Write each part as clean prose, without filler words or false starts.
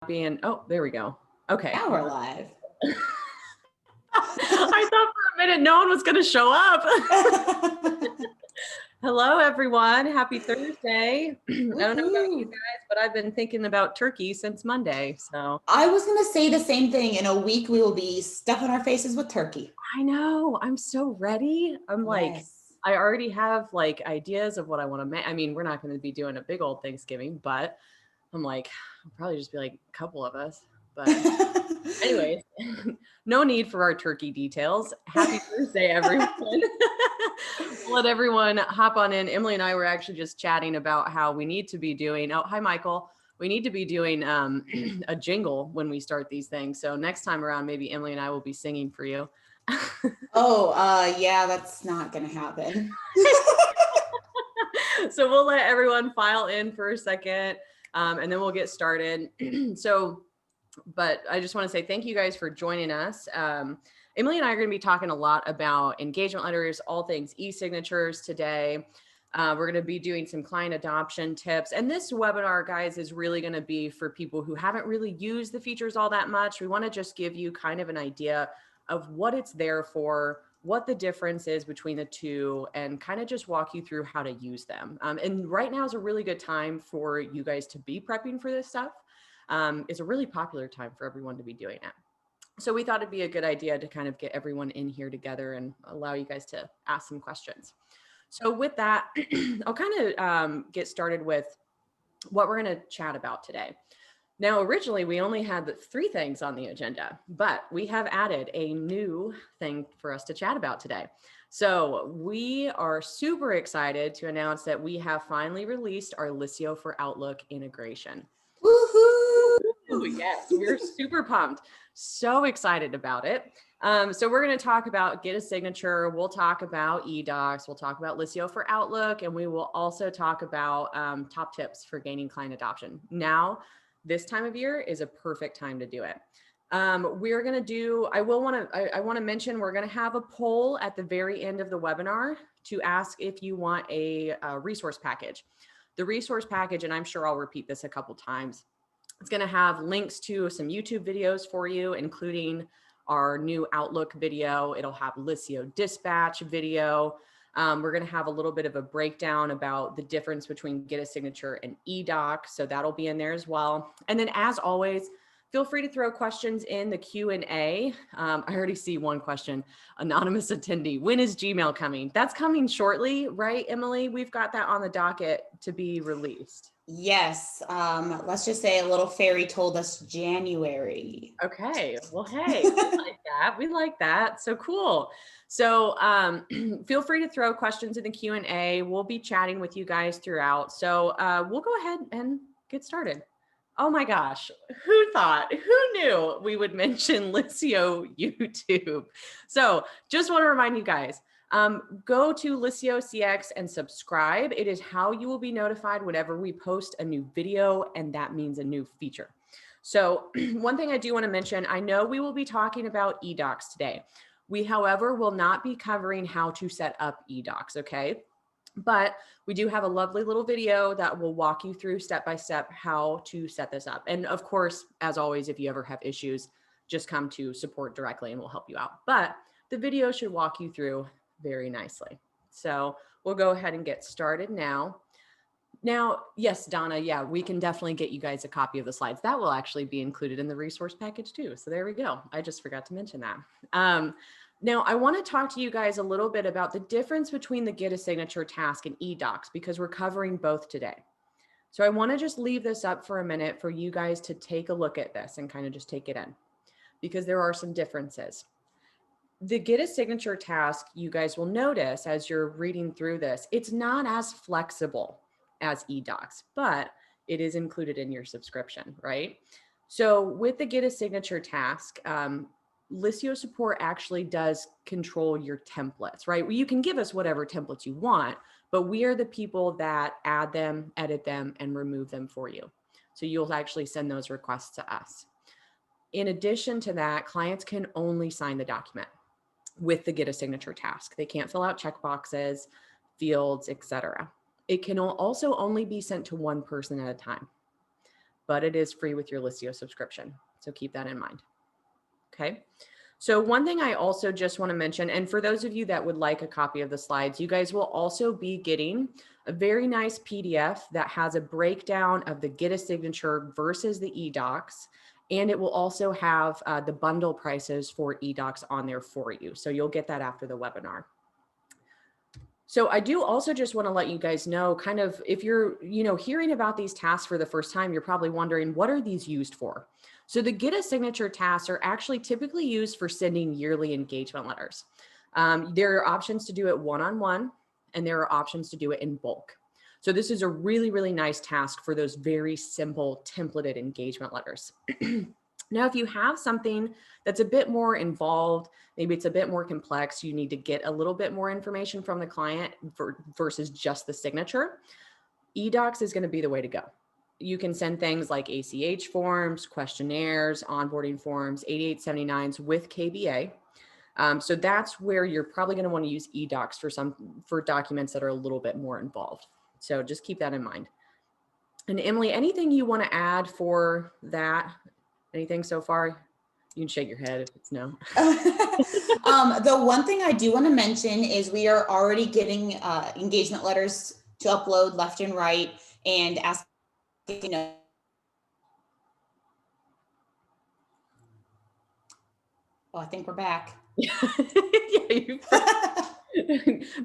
being, oh, there we go. Okay. Now we're live. I thought for a minute no one was going to show up. Hello, everyone. Happy Thursday. I don't know about you guys, but I've been thinking about turkey since Monday. So I was going to say the same thing. In a week, we will be stuffing our faces with turkey. I know. I'm so ready. I'm like, I already have like ideas of what I want to make. I mean, we're not going to be doing a big old Thanksgiving, but I'm like, I'll probably just be like a couple of us. But anyways, no need for our turkey details. Happy Thursday, everyone. We'll let everyone hop on in. Emily and I were actually just chatting about how we need to be doing, oh, hi, Michael. We need to be doing a jingle when we start these things. So next time around, maybe Emily and I will be singing for you. Yeah, that's not going to happen. So we'll let everyone file in for a second and then we'll get started. But I just want to say thank you guys for joining us. Emily and I are going to be talking a lot about engagement letters, all things eSignatures today. We're going to be doing some client adoption tips. And this webinar, guys, is really going to be for people who haven't really used the features all that much. We want to just give you kind of an idea of what it's there for, what the difference is between the two, and kind of just walk you through how to use them. And right now is a really good time for you guys to be prepping for this stuff. It's a really popular time for everyone to be doing it. So we thought it'd be a good idea to kind of get everyone in here together and allow you guys to ask some questions. So with that, I'll kind of get started with what we're going to chat about today. Now, originally, we only had 3 things on the agenda, but we have added a new thing for us to chat about today. So we are super excited to announce that we have finally released our Liscio for Outlook integration. Woohoo! Yes, we're super pumped. So excited about it. So we're going to talk about Get a Signature. We'll talk about eDocs. We'll talk about Liscio for Outlook, and we will also talk about top tips for gaining client adoption. Now, this time of year is a perfect time to do it. We're going to do, I want to mention, we're going to have a poll at the very end of the webinar to ask if you want a resource package. The resource package, and I'm sure I'll repeat this a couple times, it's going to have links to some YouTube videos for you, including our new Outlook video. It'll have Liscio dispatch video. We're going to have a little bit of a breakdown about the difference between Get a Signature and eDocs. So that'll be in there as well. And then as always, feel free to throw questions in the Q&A. I already see one question, anonymous attendee. When is Gmail coming? That's coming shortly, right, Emily? We've got that on the docket to be released. Yes. Let's just say a little fairy told us January. Okay. Well, hey, we like that. We like that. So cool. So feel free to throw questions in the Q&A. We'll be chatting with you guys throughout. So we'll go ahead and get started. Oh my gosh, who knew we would mention Liscio YouTube? So just want to remind you guys, go to Liscio CX and subscribe. It is how you will be notified whenever we post a new video, and that means a new feature. So one thing I do want to mention, I know we will be talking about eDocs today. We, however, will not be covering how to set up eDocs, okay? But we do have a lovely little video that will walk you through step-by-step how to set this up. And of course, as always, if you ever have issues, just come to support directly and we'll help you out. But the video should walk you through very nicely. So we'll go ahead and get started now. Now, yes, Donna, yeah, we can definitely get you guys a copy of the slides. That will actually be included in the resource package too. So there we go. I just forgot to mention that. Now, I want to talk to you guys a little bit about the difference between the Get a Signature task and eDocs, because we're covering both today. So I want to just leave this up for a minute for you guys to take a look at this and kind of just take it in, because there are some differences. The Get a Signature task, you guys will notice as you're reading through this, it's not as flexible as eDocs, but it is included in your subscription, right? So with the Get a Signature task, Liscio support actually does control your templates, right? Well, you can give us whatever templates you want, but we are the people that add them, edit them, and remove them for you. So you'll actually send those requests to us. In addition to that, clients can only sign the document with the Get a Signature task. They can't fill out checkboxes, fields, etc. It can also only be sent to one person at a time. but it is free with your Liscio subscription. So keep that in mind. Okay. So one thing I also just want to mention, and for those of you that would like a copy of the slides, you guys will also be getting a very nice PDF that has a breakdown of the Get a Signature versus the eDocs. And it will also have the bundle prices for eDocs on there for you. So you'll get that after the webinar. So I do also just want to let you guys know, kind of, if you're, hearing about these tasks for the first time, you're probably wondering, what are these used for? So the Get a Signature tasks are actually typically used for sending yearly engagement letters. There are options to do it one-on-one, and there are options to do it in bulk. So this is a really, really nice task for those very simple templated engagement letters. Now, if you have something that's a bit more involved, maybe it's a bit more complex, you need to get a little bit more information from the client versus just the signature, eDocs is going to be the way to go. You can send things like ACH forms, questionnaires, onboarding forms, 8879s with KBA. So that's where you're probably going to want to use eDocs for documents that are a little bit more involved. So just keep that in mind. And Emily, anything you want to add for that? Anything so far? You can shake your head if it's no. The one thing I do want to mention is we are already getting engagement letters to upload left and right, and ask, oh, I think we're back.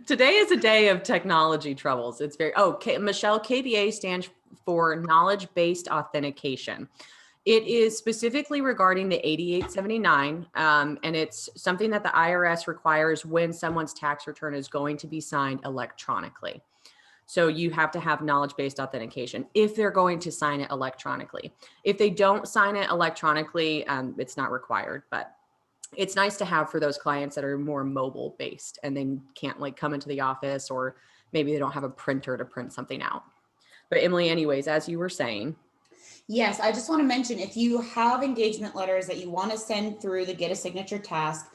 Today is a day of technology troubles. It's very, Michelle, KBA stands for knowledge-based authentication. It is specifically regarding the 8879, and it's something that the IRS requires when someone's tax return is going to be signed electronically. So you have to have knowledge-based authentication if they're going to sign it electronically. If they don't sign it electronically, it's not required, but it's nice to have for those clients that are more mobile based and they can't come into the office, or maybe they don't have a printer to print something out. But Emily, anyways, as you were saying. Yes, I just want to mention, if you have engagement letters that you want to send through the Get a Signature task,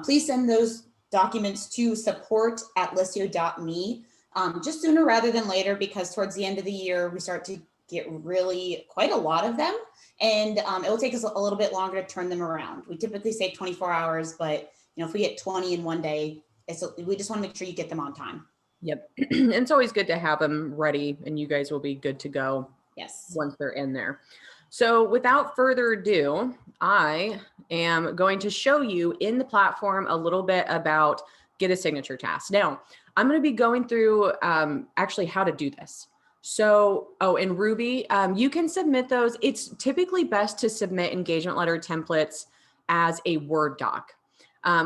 please send those documents to support@liscio.me, just sooner rather than later, because towards the end of the year, we start to get really quite a lot of them. And it will take us a little bit longer to turn them around. We typically say 24 hours, but if we get 20 in one day, we just want to make sure you get them on time. Yep. And it's always good to have them ready, and you guys will be good to go. Yes. Once they're in there. So without further ado, I am going to show you in the platform a little bit about Get a Signature task. Now, I'm going to be going through actually how to do this. So, in Ruby, you can submit those. It's typically best to submit engagement letter templates as a Word doc.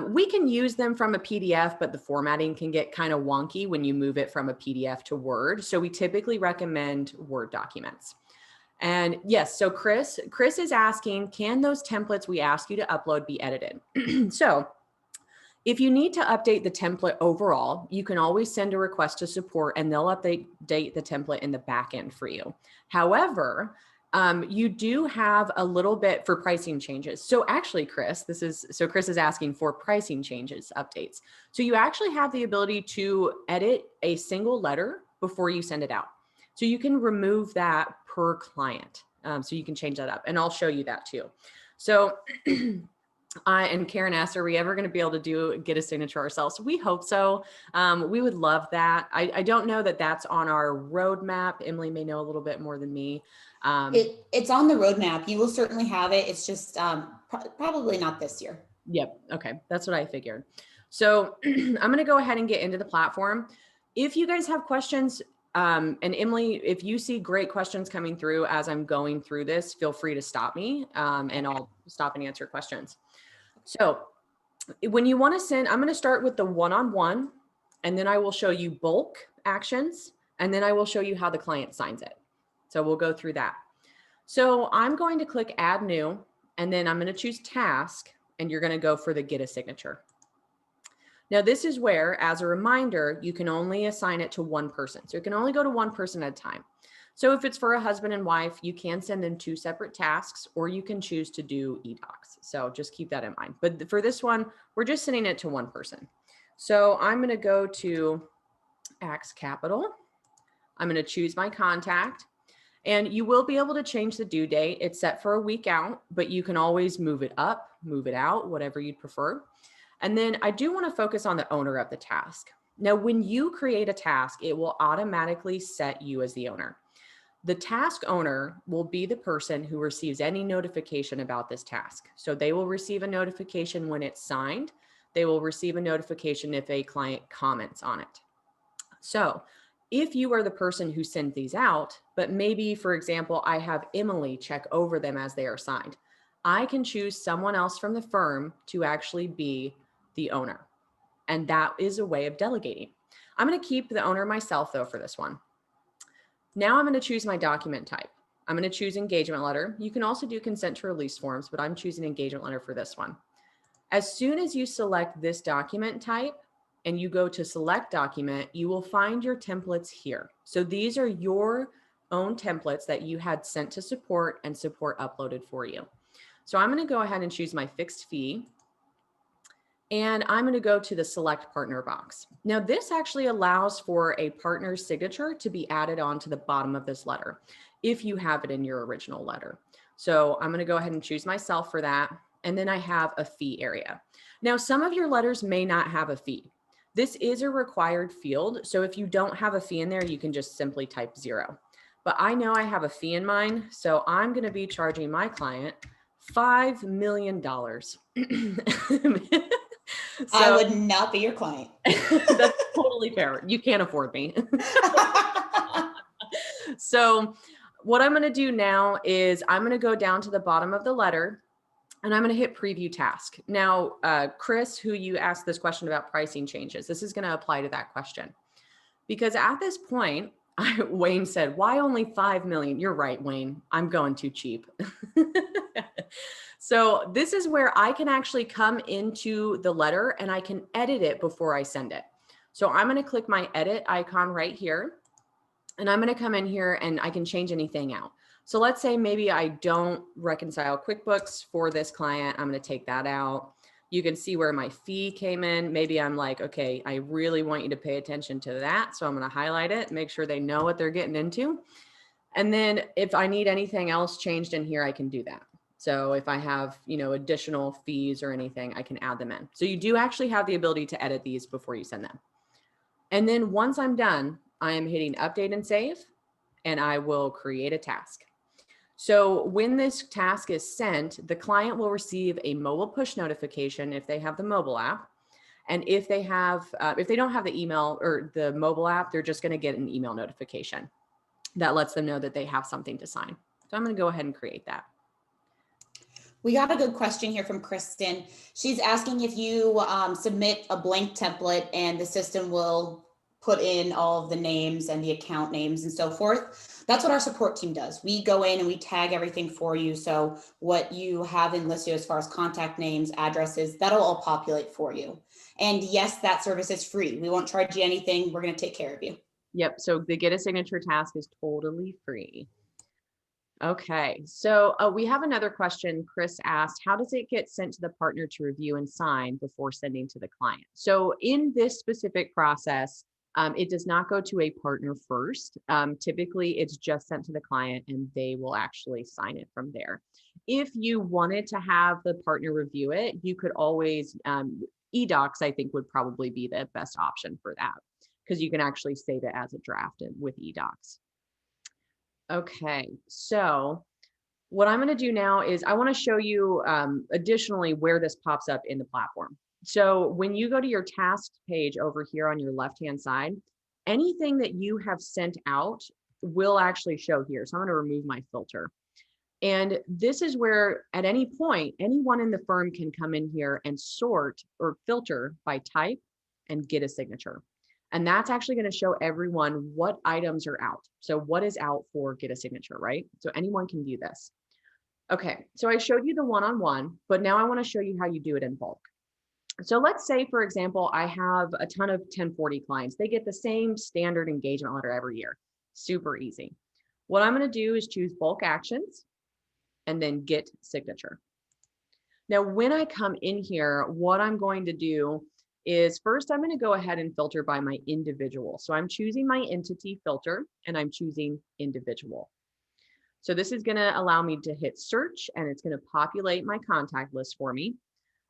We can use them from a PDF, but the formatting can get kind of wonky when you move it from a PDF to Word. So we typically recommend Word documents. And yes, so Chris is asking, can those templates we ask you to upload be edited? So if you need to update the template overall, you can always send a request to support and they'll update the template in the back end for you. However, you do have a little bit for pricing changes. So actually, Chris is asking for pricing changes, updates. So you actually have the ability to edit a single letter before you send it out. So you can remove that per client. So you can change that up, and I'll show you that too. So and Karen asked, are we ever going to be able to Get a Signature ourselves? We hope so. We would love that. I don't know that that's on our roadmap. Emily may know a little bit more than me. It's on the roadmap. You will certainly have it. It's just probably not this year. Yep. Okay. That's what I figured. So I'm going to go ahead and get into the platform. If you guys have questions, and Emily, if you see great questions coming through as I'm going through this, feel free to stop me and I'll stop and answer questions. So when you want to send, I'm going to start with the one-on-one, and then I will show you bulk actions, and then I will show you how the client signs it. So we'll go through that. So I'm going to click Add New, and then I'm going to choose Task, and you're going to go for the Get a Signature. Now this is where, as a reminder, you can only assign it to one person. So you can only go to one person at a time. So if it's for a husband and wife, you can send them 2 separate tasks, or you can choose to do eDocs. So just keep that in mind. But for this one, we're just sending it to one person. So I'm going to go to Axe Capital. I'm going to choose my contact. And you will be able to change the due date. It's set for a week out, but you can always move it up, move it out, whatever you'd prefer. And then I do want to focus on the owner of the task. Now, when you create a task, it will automatically set you as the owner. The task owner will be the person who receives any notification about this task. So they will receive a notification when it's signed. They will receive a notification if a client comments on it. So if you are the person who sends these out, but maybe, for example, I have Emily check over them as they are signed, I can choose someone else from the firm to actually be the owner. And that is a way of delegating. I'm going to keep the owner myself though for this one. Now I'm going to choose my document type. I'm going to choose engagement letter. You can also do consent to release forms, but I'm choosing engagement letter for this one. As soon as you select this document type and you go to select document, you will find your templates here. So these are your own templates that you had sent to support and support uploaded for you. So I'm going to go ahead and choose my fixed fee. And I'm going to go to the select partner box. Now this actually allows for a partner's signature to be added on to the bottom of this letter if you have it in your original letter. So I'm going to go ahead and choose myself for that. And then I have a fee area. Now some of your letters may not have a fee. This is a required field. So if you don't have a fee in there, you can just simply type 0. But I know I have a fee in mine. So I'm going to be charging my client $5 million. So, I would not be your client. That's totally fair. You can't afford me. So what I'm going to do now is I'm going to go down to the bottom of the letter and I'm going to hit preview task. Now, Chris, who you asked this question about pricing changes, this is going to apply to that question. Because at this point, Wayne said, why only 5 million? You're right, Wayne. I'm going too cheap. So this is where I can actually come into the letter and I can edit it before I send it. So I'm going to click my edit icon right here. And I'm going to come in here and I can change anything out. So let's say maybe I don't reconcile QuickBooks for this client. I'm going to take that out. You can see where my fee came in. Maybe I'm like, okay, I really want you to pay attention to that. So I'm going to highlight it, make sure they know what they're getting into. And then if I need anything else changed in here, I can do that. So if I have, additional fees or anything, I can add them in. So you do actually have the ability to edit these before you send them. And then once I'm done, I am hitting update and save, and I will create a task. So when this task is sent, the client will receive a mobile push notification if they have the mobile app. And if they don't have the email or the mobile app, they're just going to get an email notification that lets them know that they have something to sign. So I'm going to go ahead and create that. We got a good question here from Kristen. She's asking if you submit a blank template and the system will put in all of the names and the account names and so forth. That's what our support team does. We go in and we tag everything for you. So what you have in Liscio as far as contact names, addresses, that'll all populate for you. And yes, that service is free. We won't charge you anything. We're going to take care of you. Yep. So the Get a Signature task is totally free. Okay, so we have another question. Chris asked, how does it get sent to the partner to review and sign before sending to the client? So in this specific process, it does not go to a partner first. Typically, it's just sent to the client and they will actually sign it from there. If you wanted to have the partner review it, you could always, eDocs, I think would probably be the best option for that because you can actually save it as a draft with eDocs. Okay, so what I'm going to do now is I want to show you additionally where this pops up in the platform. So when you go to your tasks page over here on your left-hand side, anything that you have sent out will actually show here. So I'm going to remove my filter. And this is where at any point, anyone in the firm can come in here and sort or filter by type and get a signature. And that's actually going to show everyone what items are out. So what is out for Get a Signature, right? So anyone can view this. Okay, so I showed you the one-on-one, but now I want to show you how you do it in bulk. So let's say, for example, I have a ton of 1040 clients. They get the same standard engagement letter every year. Super easy. What I'm going to do is choose bulk actions and then Get Signature. Now, when I come in here, what I'm going to do is first, I'm going to go ahead and filter by my individual. So I'm choosing my entity filter and I'm choosing individual. So this is going to allow me to hit search, and it's going to populate my contact list for me.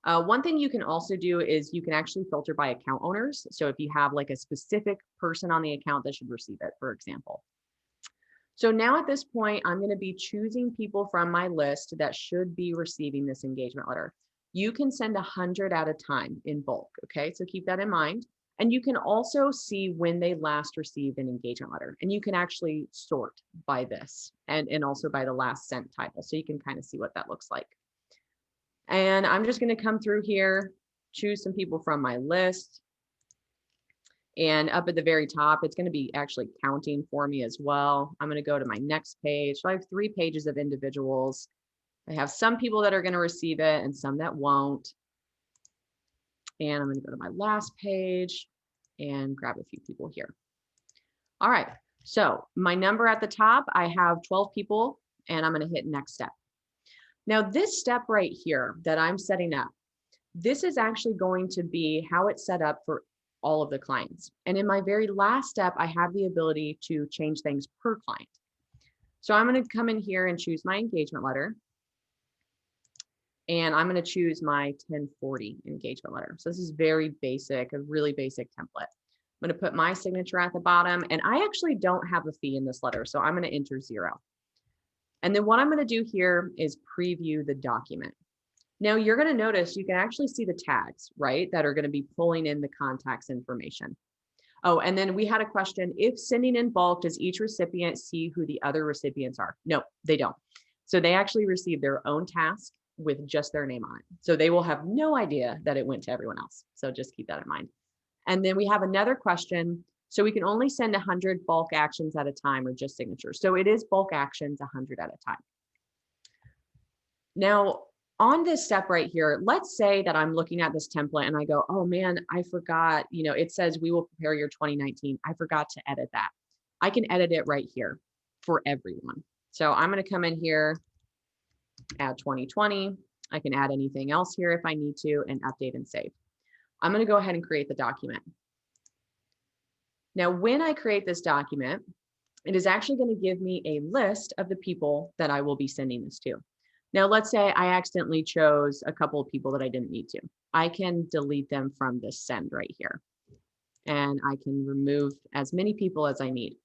One thing you can also do is you can actually filter by account owners. So if you have like a specific person on the account that should receive it, for example. So now at this point, I'm going to be choosing people from my list that should be receiving this engagement letter. You can send 100 at a time in bulk. Okay, so keep that in mind. And you can also see when they last received an engagement letter. And you can actually sort by this and also by the last sent title. So you can kind of see what that looks like. And I'm just going to come through here, choose some people from my list. And up at the very top, it's going to be actually counting for me as well. I'm going to go to my next page. So I have 3 pages of individuals. I have some people that are going to receive it and some that won't. And I'm going to go to my last page and grab a few people here. All right. So my number at the top, I have 12 people, and I'm going to hit next step. Now, this step right here that I'm setting up, this is actually going to be how it's set up for all of the clients. And in my very last step, I have the ability to change things per client. So I'm going to come in here and choose my engagement letter. And I'm going to choose my 1040 engagement letter. So this is very basic, a really basic template. I'm going to put my signature at the bottom, and I actually don't have a fee in this letter, so I'm going to enter 0. And then what I'm going to do here is preview the document. Now you're going to notice you can actually see the tags, right, that are going to be pulling in the contact's information. Oh, and then we had a question, if sending in bulk, does each recipient see who the other recipients are? No, they don't. So they actually receive their own task with just their name on it. So they will have no idea that it went to everyone else. So just keep that in mind. And then we have another question. So we can only send 100 bulk actions at a time or just signatures. So it is bulk actions 100 at a time. Now, on this step right here, let's say that I'm looking at this template and I go, oh man, I forgot, it says we will prepare your 2019. I forgot to edit that. I can edit it right here for everyone. So I'm going to come in here, add 2020. I can add anything else here if I need to, and update and save. I'm going to go ahead and create the document. Now, when I create this document, it is actually going to give me a list of the people that I will be sending this to. Now, let's say I accidentally chose a couple of people that I didn't need to. I can delete them from this send right here. And I can remove as many people as I need.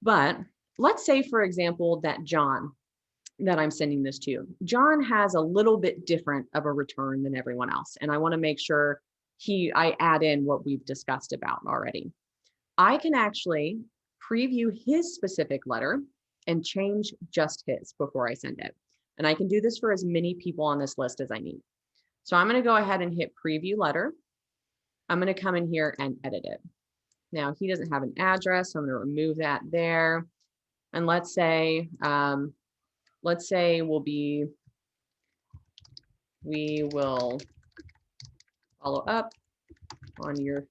But let's say, for example, that John that I'm sending this to, John has a little bit different of a return than everyone else. And I want to make sure I add in what we've discussed about already. I can actually preview his specific letter and change just his before I send it. And I can do this for as many people on this list as I need. So I'm going to go ahead and hit preview letter. I'm going to come in here and edit it. Now he doesn't have an address, so I'm going to remove that there. And let's say we will follow up on your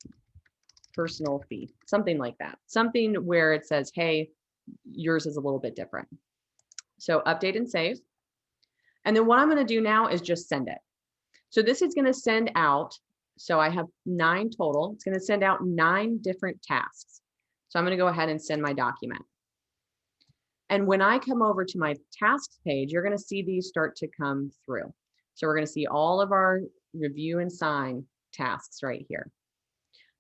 personal fee, something like that. Something where it says, hey, yours is a little bit different. So update and save. And then what I'm going to do now is just send it. So this is going to send out, so I have 9 total. It's going to send out 9 different tasks. So I'm going to go ahead and send my document. And when I come over to my tasks page, you're going to see these start to come through. So we're going to see all of our review and sign tasks right here.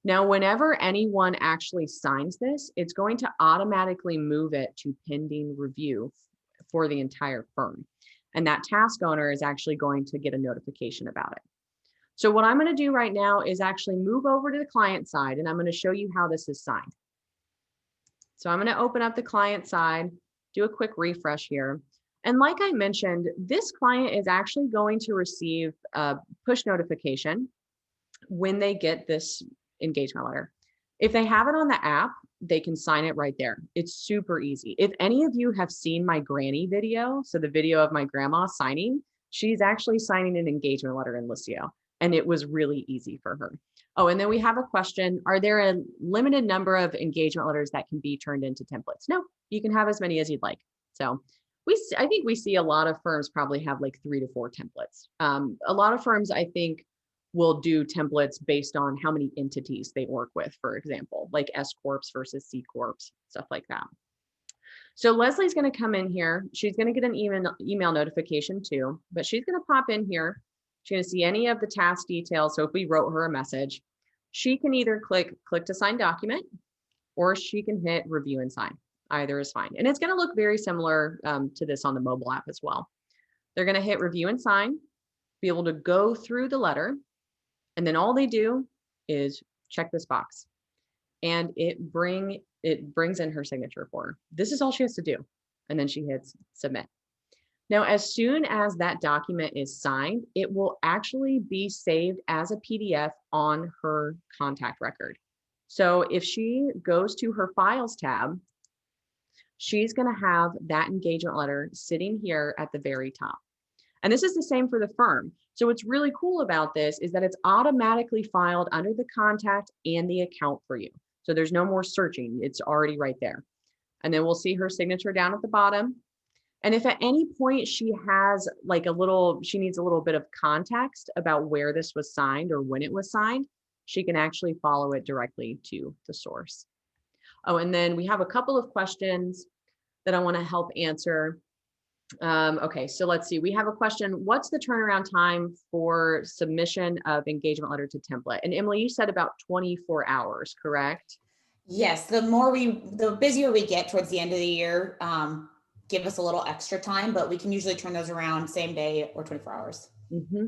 Now, whenever anyone actually signs this, it's going to automatically move it to pending review for the entire firm. And that task owner is actually going to get a notification about it. So what I'm going to do right now is actually move over to the client side, and I'm going to show you how this is signed. So I'm going to open up the client side, do a quick refresh here. And like I mentioned, this client is actually going to receive a push notification when they get this engagement letter. If they have it on the app, they can sign it right there. It's super easy. If any of you have seen my granny video, so the video of my grandma signing, she's actually signing an engagement letter in Liscio, and it was really easy for her. Oh, and then we have a question. Are there a limited number of engagement letters that can be turned into templates? No, you can have as many as you'd like. So I think we see a lot of firms probably have like 3 to 4 templates. A lot of firms, I think, will do templates based on how many entities they work with, for example, like S Corps versus C Corps, stuff like that. So Leslie's going to come in here. She's going to get an email notification too, but she's going to pop in here. She's going to see any of the task details. So if we wrote her a message, she can either click to sign document, or she can hit review and sign. Either is fine. And it's going to look very similar to this on the mobile app as well. They're going to hit review and sign, be able to go through the letter, and then all they do is check this box, and it brings in her signature for her. This is all she has to do, and then she hits submit. Now, as soon as that document is signed, it will actually be saved as a PDF on her contact record. So if she goes to her files tab, she's going to have that engagement letter sitting here at the very top. And this is the same for the firm. So what's really cool about this is that it's automatically filed under the contact and the account for you. So there's no more searching. It's already right there. And then we'll see her signature down at the bottom. And if at any point she has like she needs a little bit of context about where this was signed or when it was signed, she can actually follow it directly to the source. Oh, and then we have a couple of questions that I want to help answer. Okay, so let's see. We have a question. What's the turnaround time for submission of engagement letter to template? And Emily, you said about 24 hours, correct? Yes, the busier we get towards the end of the year, give us a little extra time, but we can usually turn those around same day or 24 hours. Mm-hmm.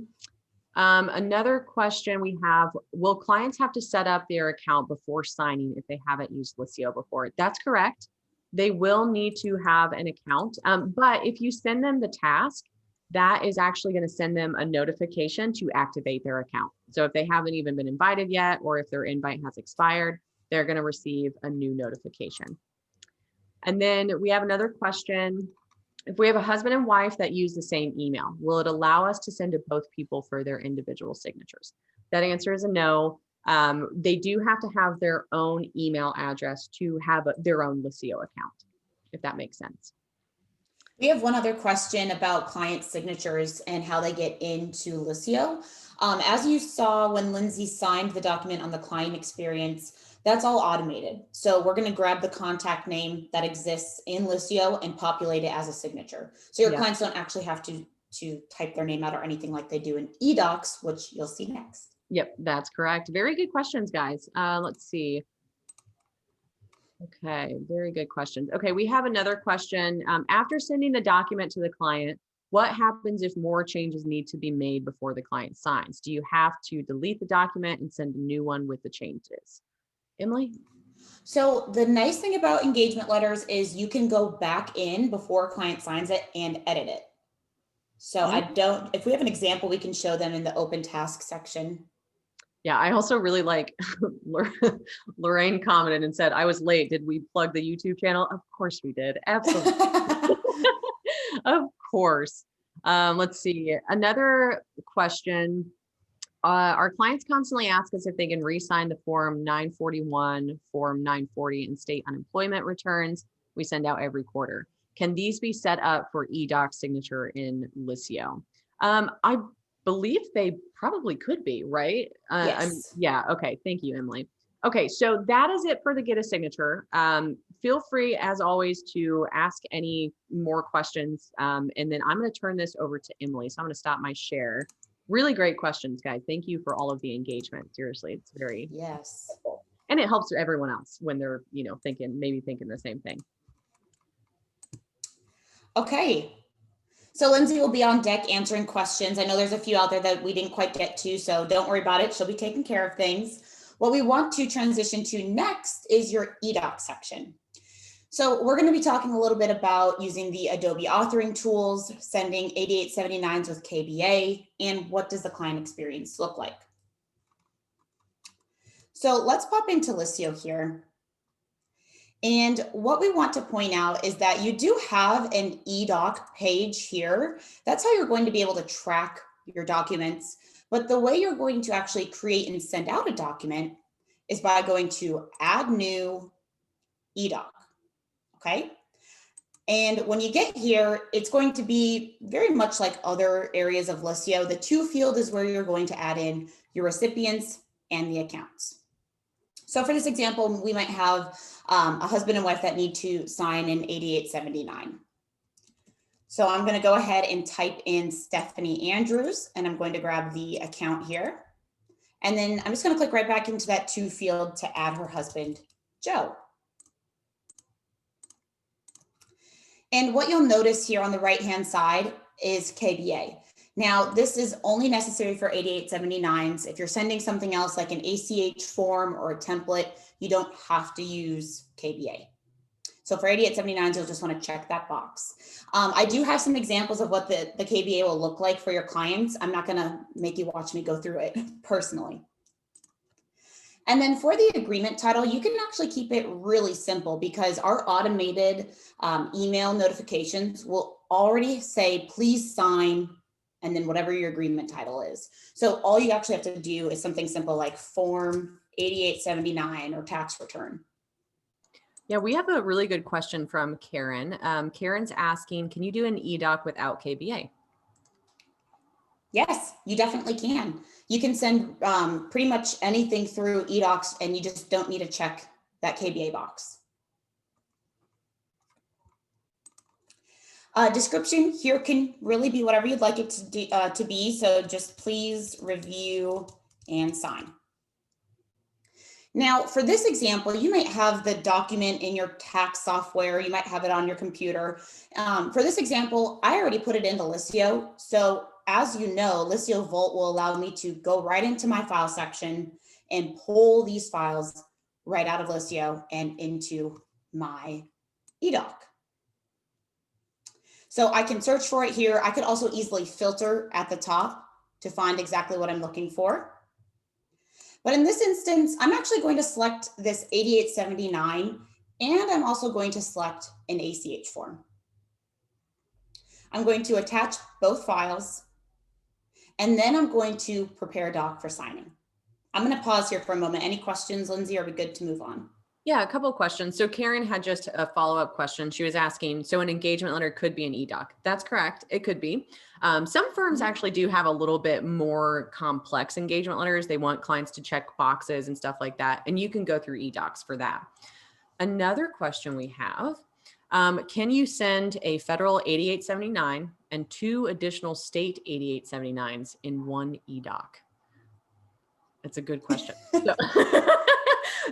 Another question we have, will clients have to set up their account before signing if they haven't used Liscio before? That's correct. They will need to have an account, but if you send them the task, that is actually going to send them a notification to activate their account. So if they haven't even been invited yet, or if their invite has expired, they're going to receive a new notification. And then we have another question. If we have a husband and wife that use the same email, will it allow us to send to both people for their individual signatures? That answer is a no. They do have to have their own email address to have their own Liscio account, if that makes sense. We have one other question about client signatures and how they get into Liscio. As you saw when Lindsay signed the document on the client experience, that's all automated. So we're going to grab the contact name that exists in Liscio and populate it as a signature. So your clients don't actually have to type their name out or anything like they do in eDocs, which you'll see next. Yep, that's correct. Very good questions, guys. Let's see. Okay, very good questions. Okay, we have another question. After sending the document to the client, what happens if more changes need to be made before the client signs? Do you have to delete the document and send a new one with the changes? Emily? So the nice thing about engagement letters is you can go back in before a client signs it and edit it. So if we have an example, we can show them in the open task section. Yeah, I also really like Lorraine commented and said, I was late. Did we plug the YouTube channel? Of course we did. Absolutely. Of course. Let's see. Another question. Our clients constantly ask us if they can re-sign the Form 941, Form 940, and state unemployment returns we send out every quarter. Can these be set up for eDocs signature in Liscio? I believe they probably could be, right? Yes. Yeah. Okay. Thank you, Emily. Okay. So that is it for the Get a Signature. Feel free, as always, to ask any more questions. And then I'm going to turn this over to Emily. So I'm going to stop my share. Really great questions, guys. Thank you for all of the engagement. Seriously, it's very helpful. And it helps everyone else when they're, thinking the same thing. Okay. So Lindsay will be on deck answering questions. I know there's a few out there that we didn't quite get to, so don't worry about it. She'll be taking care of things. What we want to transition to next is your eDocs section. So we're going to be talking a little bit about using the Adobe authoring tools, sending 8879s with KBA, and what does the client experience look like. So let's pop into Liscio here. And what we want to point out is that you do have an eDoc page here. That's how you're going to be able to track your documents. But the way you're going to actually create and send out a document is by going to Add New eDoc. Okay. And when you get here, it's going to be very much like other areas of Liscio. The To field is where you're going to add in your recipients and the accounts. So for this example, we might have a husband and wife that need to sign in 8879. So I'm going to go ahead and type in Stephanie Andrews, and I'm going to grab the account here. And then I'm just going to click right back into that to field to add her husband, Joe. And what you'll notice here on the right-hand side is KBA. Now, this is only necessary for 8879s. If you're sending something else like an ACH form or a template, you don't have to use KBA. So for 8879s, you'll just want to check that box. I do have some examples of what the KBA will look like for your clients. I'm not going to make you watch me go through it personally. And then for the agreement title, you can actually keep it really simple because our automated email notifications will already say, please sign, and then whatever your agreement title is. So all you actually have to do is something simple like form 8879 or tax return. Yeah, we have a really good question from Karen. Karen's asking, can you do an eDoc without KBA? Yes, you definitely can. You can send pretty much anything through eDocs, and you just don't need to check that KBA box. Description here can really be whatever you'd like it to be. So just please review and sign. Now, for this example, you might have the document in your tax software. You might have it on your computer. For this example, I already put it into Liscio. So as you know, Liscio Vault will allow me to go right into my file section and pull these files right out of Liscio and into my eDoc. So I can search for it here. I could also easily filter at the top to find exactly what I'm looking for. But in this instance, I'm actually going to select this 8879, and I'm also going to select an ACH form. I'm going to attach both files, and then I'm going to prepare a doc for signing. I'm going to pause here for a moment. Any questions, Lindsay? Are we good to move on? Yeah, a couple of questions. So Karen had just a follow-up question. She was asking, so an engagement letter could be an eDoc. That's correct. It could be. Some firms actually do have a little bit more complex engagement letters. They want clients to check boxes and stuff like that. And you can go through eDocs for that. Another question we have, can you send a federal 8879 and 2 additional state 8879s in one eDoc? That's a good question.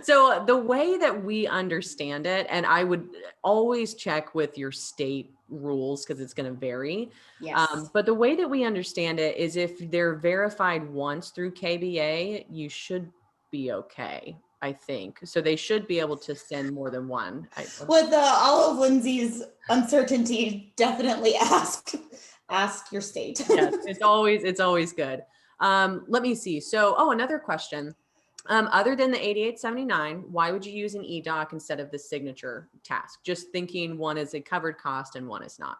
So the way that we understand it, and I would always check with your state rules because it's going to vary. Yes. But the way that we understand it is if they're verified once through KBA, you should be okay, I think. So they should be able to send more than one. With all of Lindsay's uncertainty, definitely ask your state. Yes, it's always good. Let me see. So, another question. Other than the 8879, why would you use an eDoc instead of the signature task? Just thinking one is a covered cost and one is not.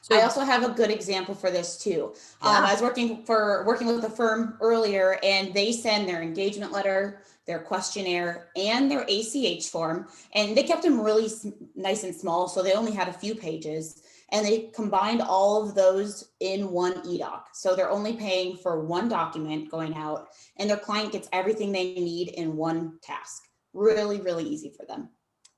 So I also have a good example for this too. Yeah. I was working with a firm earlier, and they send their engagement letter, their questionnaire, and their ACH form, and they kept them really nice and small, so they only had a few pages, and they combined all of those in one eDoc. So they're only paying for one document going out, and their client gets everything they need in one task. Really, really easy for them.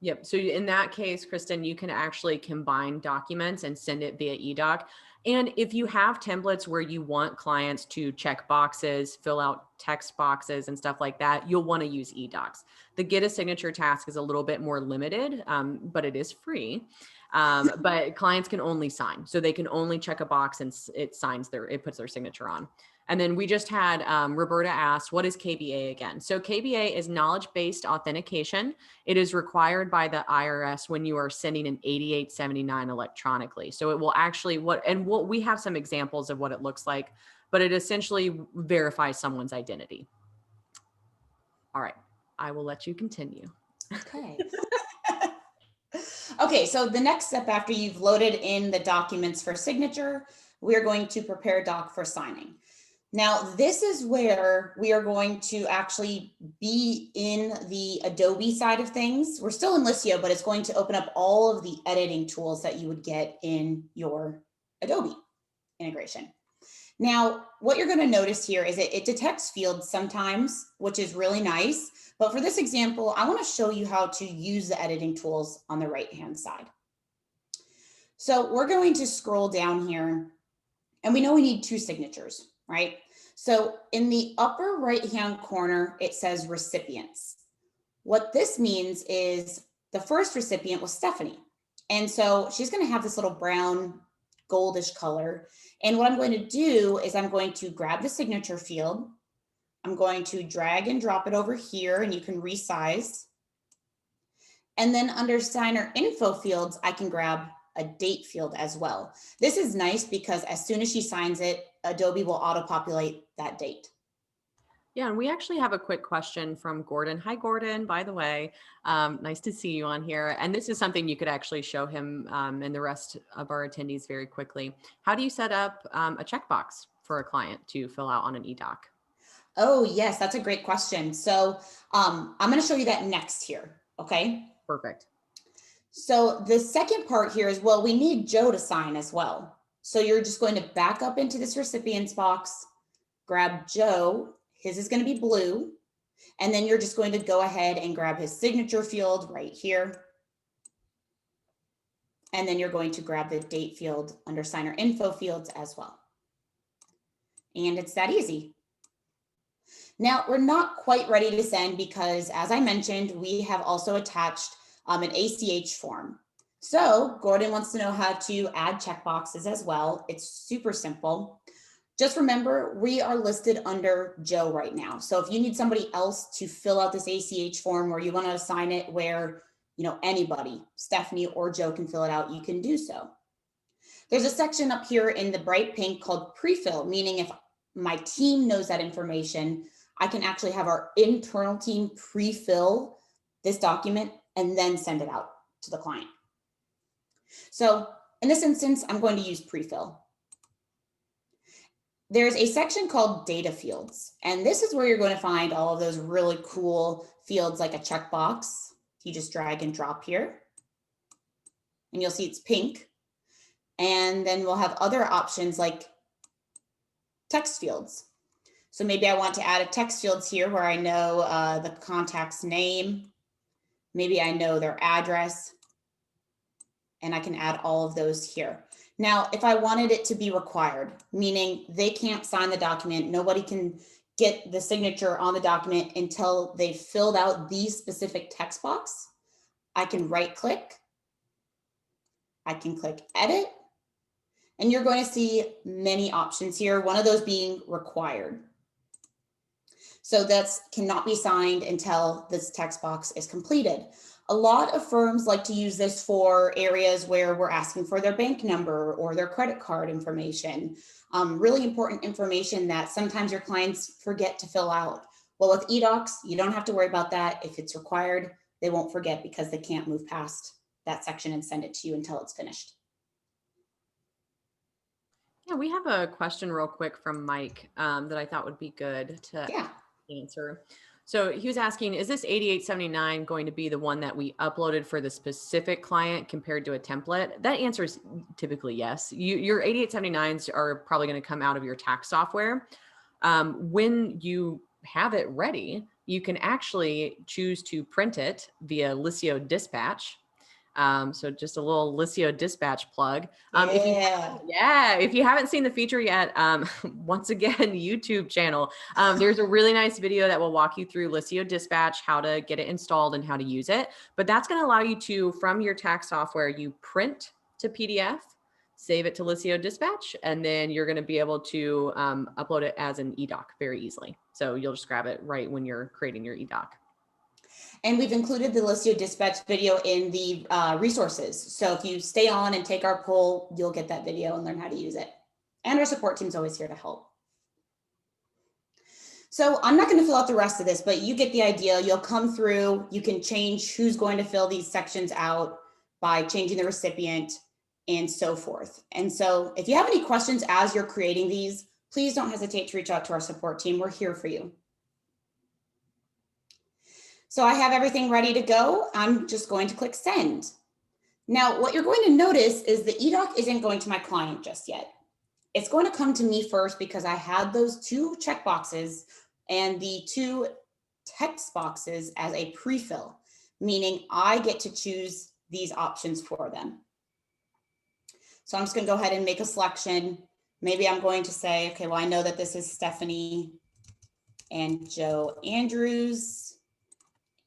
Yep. So in that case, Kristen, you can actually combine documents and send it via eDoc. And if you have templates where you want clients to check boxes, fill out text boxes and stuff like that, you'll want to use eDocs. The get a signature task is a little bit more limited, but it is free. But clients can only sign. So they can only check a box and it puts their signature on. And then we just had Roberta asked, what is KBA again? So KBA is knowledge-based authentication. It is required by the IRS when you are sending an 8879 electronically. So it will actually, we have some examples of what it looks like, but it essentially verifies someone's identity. All right, I will let you continue. Okay. Okay, so the next step after you've loaded in the documents for signature, we are going to prepare a doc for signing. Now, this is where we are going to actually be in the Adobe side of things. We're still in Liscio, but it's going to open up all of the editing tools that you would get in your Adobe integration. Now, what you're going to notice here is it detects fields sometimes, which is really nice. But for this example, I want to show you how to use the editing tools on the right-hand side. So we're going to scroll down here, and we know we need 2 signatures, right? So in the upper right-hand corner, it says recipients. What this means is the first recipient was Stephanie. And so she's going to have this little brown goldish color. And what I'm going to do is I'm going to grab the signature field. I'm going to drag and drop it over here, and you can resize. And then under signer info fields, I can grab a date field as well. This is nice because as soon as she signs it, Adobe will auto-populate that date. Yeah, and we actually have a quick question from Gordon. Hi, Gordon, by the way. Nice to see you on here. And this is something you could actually show him and the rest of our attendees very quickly. How do you set up a checkbox for a client to fill out on an eDoc? Oh, yes, that's a great question. So I'm going to show you that next here, okay? Perfect. So the second part here is, well, we need Joe to sign as well. So you're just going to back up into this recipients box, grab Joe, his is going to be blue, and then you're just going to go ahead and grab his signature field right here. And then you're going to grab the date field under signer info fields as well. And it's that easy. Now, we're not quite ready to send because, as I mentioned, we have also attached an ACH form. So Gordon wants to know how to add checkboxes as well. It's super simple. Just remember, we are listed under Joe right now. So if you need somebody else to fill out this ACH form, or you want to assign it where, anybody, Stephanie or Joe, can fill it out, you can do so. There's a section up here in the bright pink called pre-fill, meaning if my team knows that information, I can actually have our internal team pre-fill this document and then send it out to the client. So in this instance, I'm going to use pre-fill. There's a section called data fields, and this is where you're going to find all of those really cool fields like a checkbox. You just drag and drop here, and you'll see it's pink. And then we'll have other options like text fields. So maybe I want to add a text fields here where I know the contact's name. Maybe I know their address, and I can add all of those here. Now, if I wanted it to be required, meaning they can't sign the document, nobody can get the signature on the document until they've filled out the specific text box, I can right click, I can click edit, and you're going to see many options here, one of those being required. So that cannot be signed until this text box is completed. A lot of firms like to use this for areas where we're asking for their bank number or their credit card information, really important information that sometimes your clients forget to fill out. Well, with eDocs, you don't have to worry about that. If it's required, they won't forget because they can't move past that section and send it to you until it's finished. Yeah, we have a question real quick from Mike that I thought would be good to answer. So he was asking, is this 8879 going to be the one that we uploaded for the specific client compared to a template? That answer is typically yes. Your 8879s are probably going to come out of your tax software. When you have it ready, you can actually choose to print it via Liscio Dispatch. So just a little Liscio Dispatch plug. If you haven't seen the feature yet, once again, YouTube channel, there's a really nice video that will walk you through Liscio Dispatch, how to get it installed and how to use it. But that's going to allow you to, from your tax software, you print to PDF, save it to Liscio Dispatch, and then you're going to be able to upload it as an eDoc very easily. So you'll just grab it right when you're creating your eDoc. And we've included the Liscio Dispatch video in the resources. So if you stay on and take our poll, you'll get that video and learn how to use it. And our support team's always here to help. So I'm not going to fill out the rest of this, but you get the idea. You'll come through, you can change who's going to fill these sections out by changing the recipient and so forth. And so if you have any questions as you're creating these, please don't hesitate to reach out to our support team. We're here for you. So I have everything ready to go. I'm just going to click send. Now, what you're going to notice is the eDoc isn't going to my client just yet. it's going to come to me first because I had those 2 checkboxes and the 2 text boxes as a pre-fill, meaning I get to choose these options for them. So I'm just going to go ahead and make a selection. Maybe I'm going to say, okay, well, I know that this is Stephanie and Joe Andrews.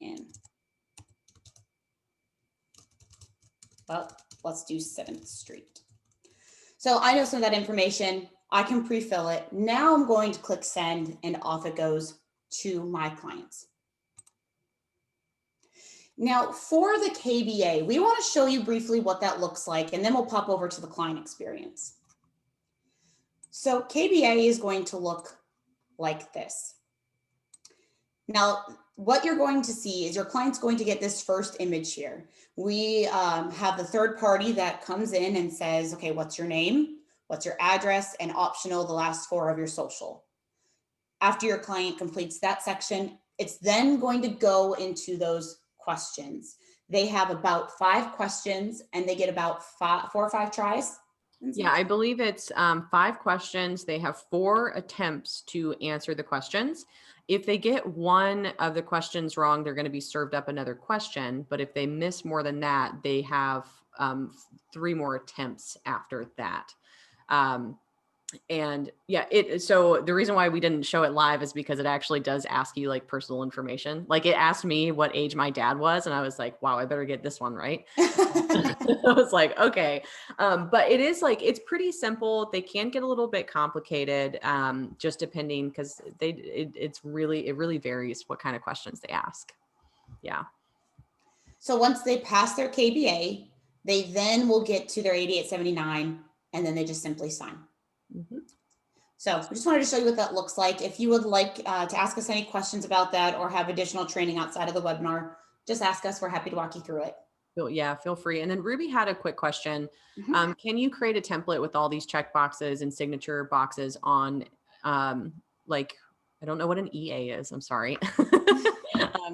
And well, let's do 7th Street. So I know some of that information. I can pre-fill it. Now I'm going to click send and off it goes to my clients. Now for the KBA, we want to show you briefly what that looks like, and then we'll pop over to the client experience. So KBA is going to look like this. Now, what you're going to see is your client's going to get this first image here. We have the third party that comes in and says, okay, what's your name? What's your address? And optional, the last 4 of your social. After your client completes that section, it's then going to go into those questions. They have about 5 questions and they get about 4 or 5 tries. Yeah, I believe it's 5 questions. They have 4 attempts to answer the questions. If they get one of the questions wrong, they're going to be served up another question. But if they miss more than that, they have 3 more attempts after that. And yeah, so the reason why we didn't show it live is because it actually does ask you like personal information. Like it asked me what age my dad was. And I was like, wow, I better get this one right. I was like, okay. But it is like, it's pretty simple. They can get a little bit complicated, just depending, because it really varies what kind of questions they ask. Yeah. So once they pass their KBA, they then will get to their 8879 and then they just simply sign. Mm-hmm. So I just wanted to show you what that looks like. If you would like to ask us any questions about that or have additional training outside of the webinar, just ask us. We're happy to walk you through it. Yeah, feel free. And then Ruby had a quick question. Mm-hmm. Can you create a template with all these check boxes and signature boxes on, like, I don't know what an EA is. I'm sorry.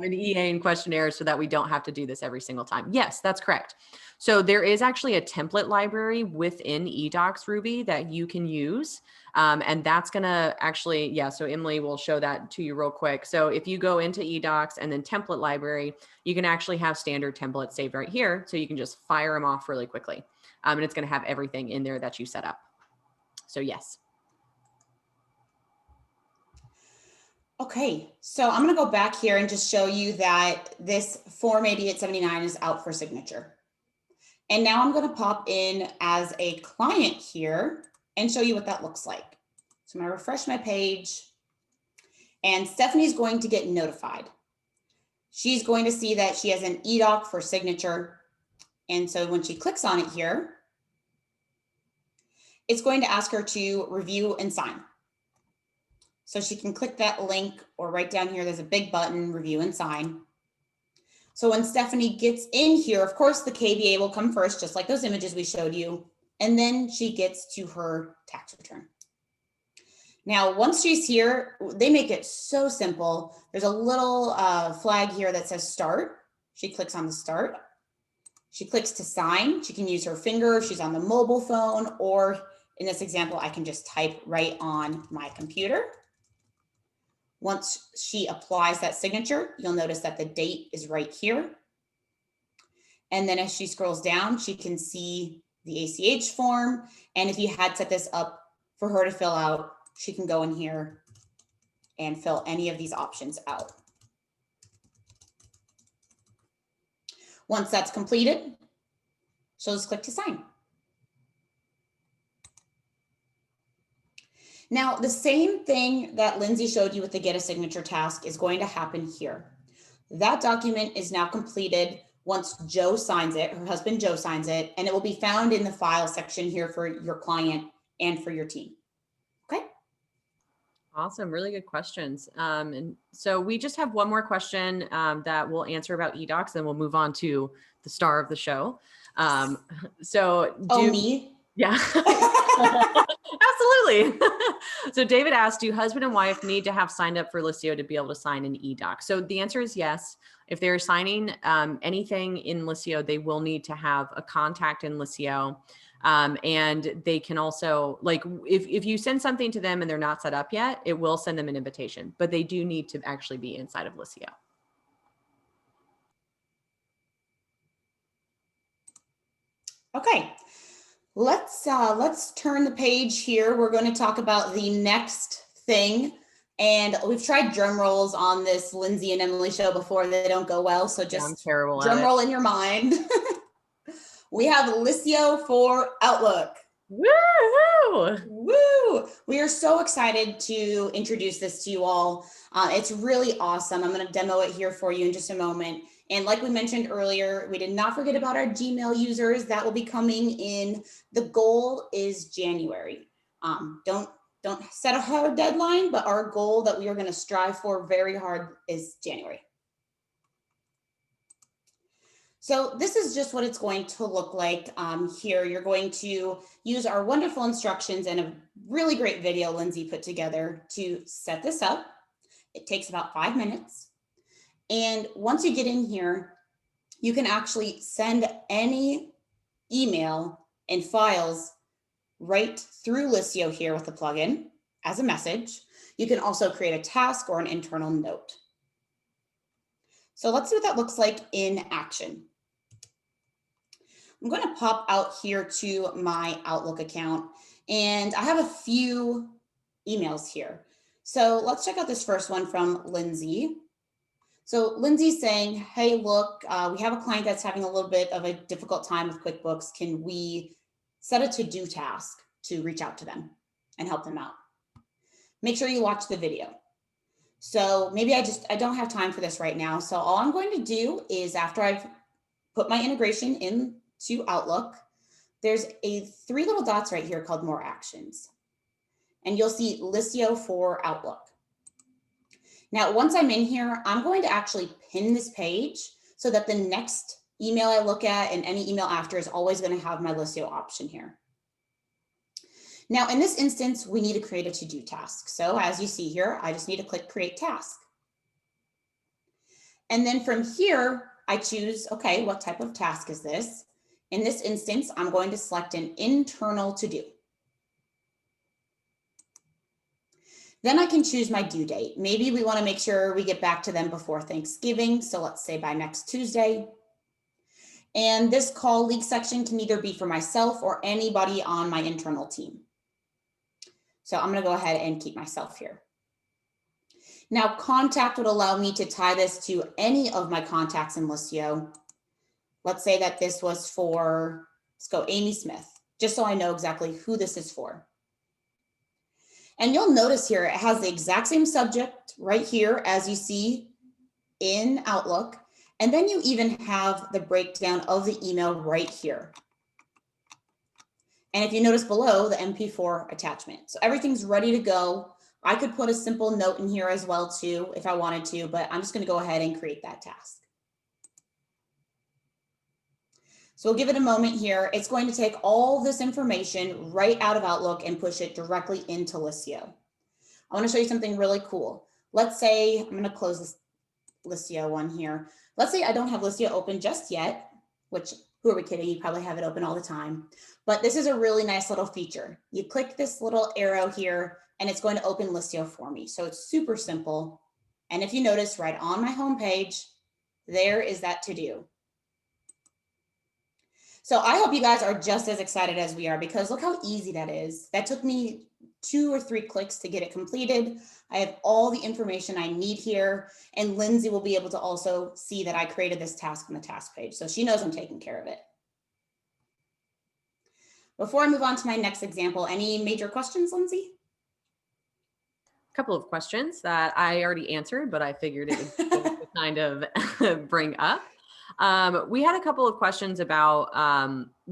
An EA and questionnaire so that we don't have to do this every single time. Yes, that's correct. So there is actually a template library within eDocs Ruby that you can use. And that's going to actually, yeah, so Emily will show that to you real quick. So if you go into eDocs and then template library, you can actually have standard templates saved right here. So you can just fire them off really quickly. And it's going to have everything in there that you set up. So yes. Okay, so I'm going to go back here and just show you that this Form 8879 is out for signature. And now I'm going to pop in as a client here and show you what that looks like. So I'm going to refresh my page and Stephanie's going to get notified. She's going to see that she has an eDoc for signature. And so when she clicks on it here, it's going to ask her to review and sign. So she can click that link or right down here, there's a big button, review and sign. So when Stephanie gets in here, of course, the KBA will come first, just like those images we showed you. And then she gets to her tax return. Now, once she's here, they make it so simple. There's a little flag here that says start. She clicks on the start. She clicks to sign. She can use her finger if she's on the mobile phone, or in this example, I can just type right on my computer. Once she applies that signature, you'll notice that the date is right here. And then as she scrolls down, she can see the ACH form. And if you had set this up for her to fill out, she can go in here and fill any of these options out. Once that's completed, she'll just click to sign. Now, the same thing that Lindsay showed you with the get a signature task is going to happen here. That document is now completed once Joe signs it, her husband Joe signs it, and it will be found in the file section here for your client and for your team. Okay. Awesome. Really good questions. And so we just have one more question that we'll answer about eDocs, and we'll move on to the star of the show. Me? Yeah. Absolutely. So David asked, do husband and wife need to have signed up for Liscio to be able to sign an eDoc? So the answer is yes. If they're signing anything in Liscio, they will need to have a contact in Liscio. And they can also, like, if you send something to them and they're not set up yet, it will send them an invitation, but they do need to actually be inside of Liscio. Okay, let's turn the page here. We're going to talk about the next thing. And we've tried drum rolls on this Lindsay and Emily show before. They don't go well. So just drum roll in your mind. We have Liscio for Outlook. Woo! Woo! We are so excited to introduce this to you all. It's really awesome. I'm going to demo it here for you in just a moment. And like we mentioned earlier, we did not forget about our Gmail users. That will be coming in. The goal is January. Don't set a hard deadline, but our goal that we are going to strive for very hard is January. So this is just what it's going to look like here. You're going to use our wonderful instructions and a really great video Lindsay put together to set this up. It takes about 5 minutes. And once you get in here, you can actually send any email and files right through Liscio here with the plugin as a message. You can also create a task or an internal note. So let's see what that looks like in action. I'm going to pop out here to my Outlook account, and I have a few emails here. So let's check out this first one from Lindsay. So Lindsay's saying, hey, look, we have a client that's having a little bit of a difficult time with QuickBooks. Can we set a to-do task to reach out to them and help them out? Make sure you watch the video. So maybe I don't have time for this right now. So all I'm going to do is, after I've put my integration into Outlook, there's 3 little dots right here called More Actions. And you'll see Liscio for Outlook. Now, once I'm in here, I'm going to actually pin this page so that the next email I look at and any email after is always going to have my Liscio option here. Now, in this instance, we need to create a to-do task. So as you see here, I just need to click Create Task. And then from here, I choose, okay, what type of task is this? In this instance, I'm going to select an internal to-do. Then I can choose my due date. Maybe we want to make sure we get back to them before Thanksgiving. So let's say by next Tuesday. And this call leak section can either be for myself or anybody on my internal team. So I'm going to go ahead and keep myself here. Now, contact would allow me to tie this to any of my contacts in Liscio. Let's say that this was for, let's go Amy Smith, just so I know exactly who this is for. And you'll notice here, it has the exact same subject right here as you see in Outlook. And then you even have the breakdown of the email right here. And if you notice below, the MP4 attachment. So everything's ready to go. I could put a simple note in here as well too, if I wanted to, but I'm just going to go ahead and create that task. So we'll give it a moment here. It's going to take all this information right out of Outlook and push it directly into Liscio. I want to show you something really cool. Let's say, I'm going to close this Liscio one here. Let's say I don't have Liscio open just yet, which, who are we kidding? You probably have it open all the time. But this is a really nice little feature. You click this little arrow here and it's going to open Liscio for me. So it's super simple. And if you notice right on my homepage, there is that to-do. So I hope you guys are just as excited as we are, because look how easy that is. That took me 2 or 3 clicks to get it completed. I have all the information I need here, and Lindsay will be able to also see that I created this task on the task page. So she knows I'm taking care of it. Before I move on to my next example, any major questions, Lindsay? A couple of questions that I already answered, but I figured it would kind of bring up. We had a couple of questions about,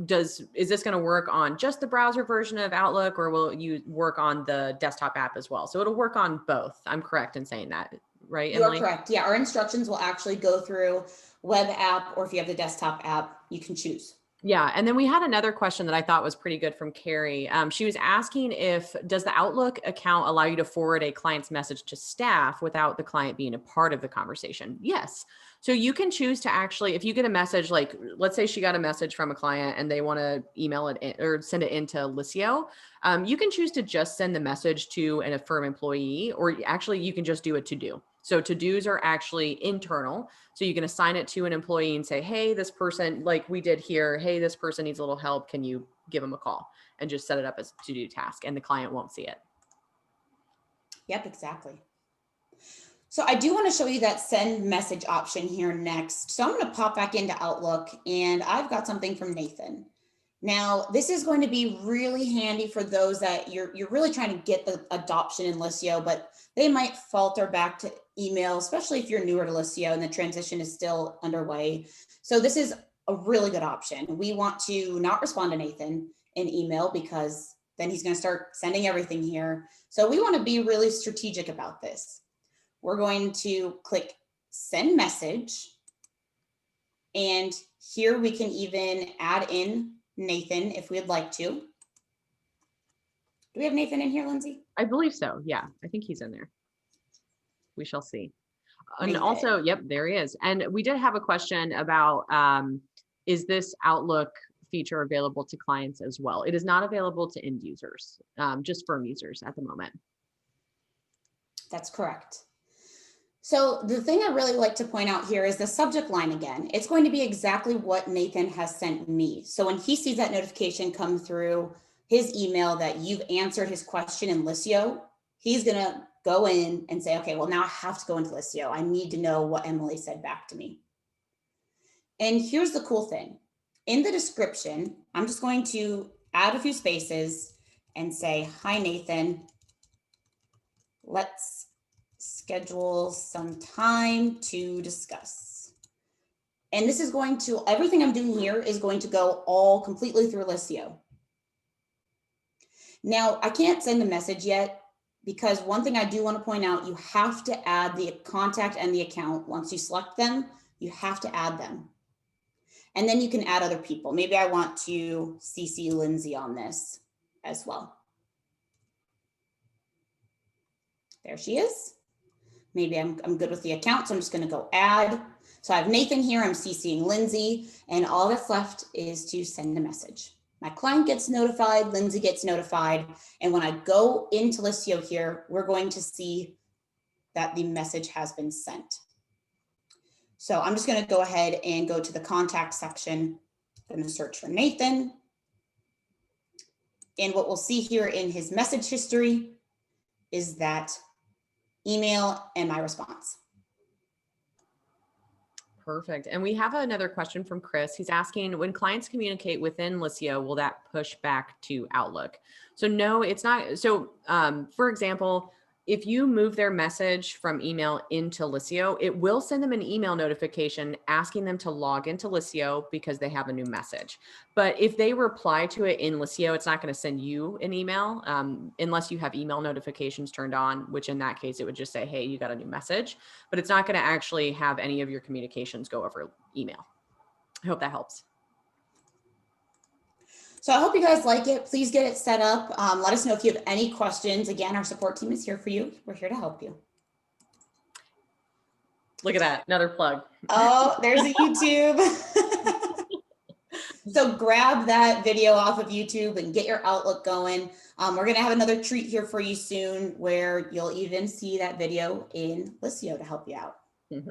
is this going to work on just the browser version of Outlook, or will you work on the desktop app as well? So it'll work on both. I'm correct in saying that, right, Emily? You are correct. Yeah, our instructions will actually go through web app, or if you have the desktop app, you can choose. Yeah. And then we had another question that I thought was pretty good from Carrie. She was asking does the Outlook account allow you to forward a client's message to staff without the client being a part of the conversation? Yes. So you can choose to actually, if you get a message, like let's say she got a message from a client and they want to email it or send it into Liscio, you can choose to just send the message to an Affirm employee, or actually you can just do a to-do. So to-dos are actually internal. So you can assign it to an employee and say, hey, this person, like we did here, hey, this person needs a little help. Can you give them a call? And just set it up as a to-do task, and the client won't see it. Yep, exactly. So I do want to show you that send message option here next. So I'm going to pop back into Outlook, and I've got something from Nathan. Now, this is going to be really handy for those that you're really trying to get the adoption in Liscio, but they might falter back to email, especially if you're newer to Liscio and the transition is still underway. So this is a really good option. We want to not respond to Nathan in email because then he's going to start sending everything here. So we want to be really strategic about this. We're going to click send message. And here we can even add in Nathan if we'd like to. Do we have Nathan in here, Lindsay? I believe so. Yeah, I think he's in there. We shall see. And Nathan. also, yep, there he is. And we did have a question about, is this Outlook feature available to clients as well? It is not available to end users, just firm users at the moment. That's correct. So the thing I really like to point out here is the subject line again. It's going to be exactly what Nathan has sent me. So when he sees that notification come through his email that you've answered his question in Liscio, he's going to go in and say, okay, well, now I have to go into Liscio. I need to know what Emily said back to me. And here's the cool thing. In the description, I'm just going to add a few spaces and say, hi, Nathan. Let's schedule some time to discuss. And this is going to, everything I'm doing here is going to go all completely through Liscio. Now, I can't send a message yet because one thing I do want to point out, you have to add the contact and the account. Once you select them, you have to add them. And then you can add other people. Maybe I want to CC Lindsay on this as well. There she is. Maybe I'm good with the account, so I'm just going to go add. So I have Nathan here, I'm CCing Lindsay, and all that's left is to send a message. My client gets notified, Lindsay gets notified, and when I go into Liscio here, we're going to see that the message has been sent. So I'm just going to go ahead and go to the contact section. I'm going to search for Nathan. And what we'll see here in his message history is that email and my response. Perfect. And we have another question from Chris. He's asking, when clients communicate within Liscio, will that push back to Outlook? So no, it's not. So for example, if you move their message from email into Liscio, it will send them an email notification asking them to log into Liscio because they have a new message. But if they reply to it in Liscio, it's not going to send you an email unless you have email notifications turned on, which in that case, it would just say, hey, you got a new message, but it's not going to actually have any of your communications go over email. I hope that helps. So I hope you guys like it. Please get it set up. Let us know if you have any questions. Again, our support team is here for you. We're here to help you. Look at that, another plug. Oh, there's a YouTube. So grab that video off of YouTube and get your Outlook going. We're going to have another treat here for you soon where you'll even see that video in Liscio to help you out.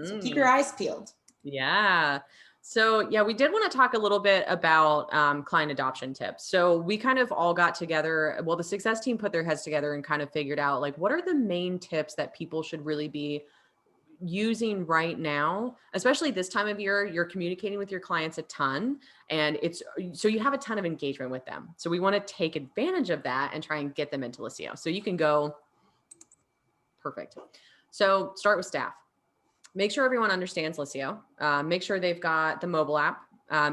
So keep your eyes peeled. Yeah. So yeah, we did want to talk a little bit about client adoption tips. So we kind of all got together. Well, the success team put their heads together and kind of figured out like, what are the main tips that people should really be using right now, especially this time of year. You're communicating with your clients a ton, and so you have a ton of engagement with them. So we want to take advantage of that and try and get them into Liscio. So you can go perfect. So start with staff. Make sure everyone understands Liscio. Make sure they've got the mobile app.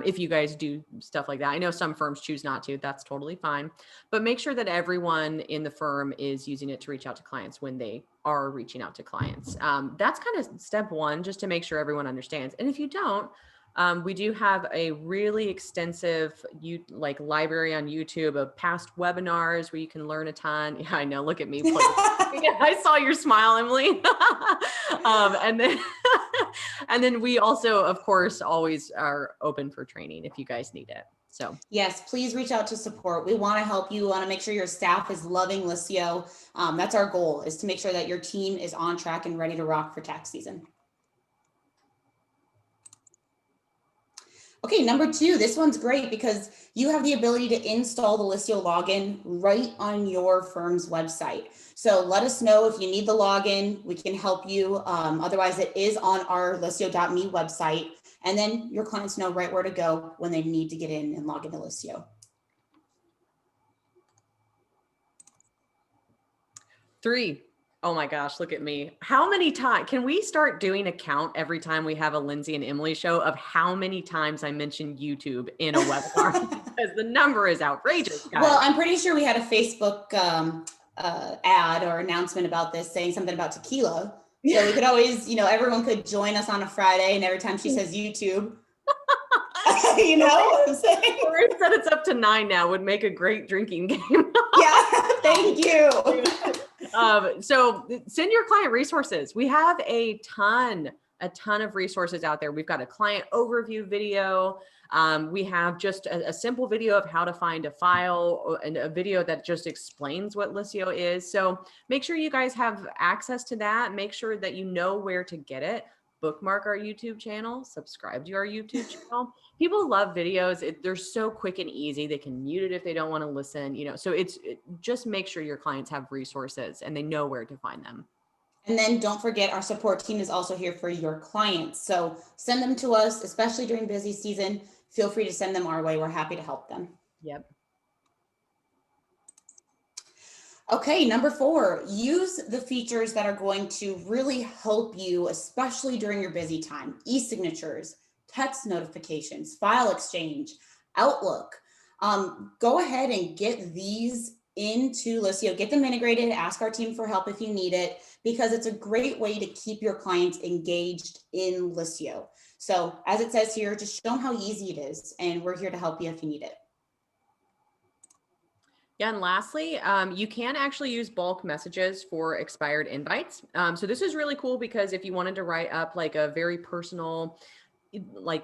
If you guys do stuff like that, I know some firms choose not to, that's totally fine, but make sure that everyone in the firm is using it to reach out to clients when they are reaching out to clients. That's kind of step one, just to make sure everyone understands. And if you don't, We do have a really extensive library on YouTube of past webinars where you can learn a ton. Yeah, I know. Look at me. Yeah, I saw your smile, Emily. And then, and then we also, of course, always are open for training if you guys need it. So yes, please reach out to support. We want to help you. We want to make sure your staff is loving Liscio. That's our goal, is to make sure that your team is on track and ready to rock for tax season. Okay, number 2, this one's great because you have the ability to install the Liscio login right on your firm's website. So let us know if you need the login, we can help you. Otherwise, it is on our Liscio.me website. And then your clients know right where to go when they need to get in and log into Liscio. 3. Oh my gosh, look at me. How many times can we start doing a count every time we have a Lindsay and Emily show of how many times I mentioned YouTube in a webinar? Because the number is outrageous, guys. Well, I'm pretty sure we had a Facebook ad or announcement about this saying something about tequila. So we could always, everyone could join us on a Friday, and every time she says YouTube, you know what I'm saying? Marie said it's up to 9 now, would make a great drinking game. Yeah, thank you. So send your client resources. We have a ton of resources out there. We've got a client overview video. We have just a simple video of how to find a file and a video that just explains what Liscio is. So make sure you guys have access to that. Make sure that you know where to get it. Bookmark our YouTube channel, subscribe to our YouTube channel. People love videos. They're so quick and easy. They can mute it if they don't want to listen, so just make sure your clients have resources and they know where to find them. And then don't forget, our support team is also here for your clients. So send them to us, especially during busy season. Feel free to send them our way. We're happy to help them. Yep. Okay, number 4, use the features that are going to really help you, especially during your busy time. eSignatures, text notifications, file exchange, Outlook. Go ahead and get these into Liscio, get them integrated, ask our team for help if you need it, because it's a great way to keep your clients engaged in Liscio. So as it says here, just show them how easy it is, and we're here to help you if you need it. Yeah, and lastly, you can actually use bulk messages for expired invites. So this is really cool because if you wanted to write up like a very personal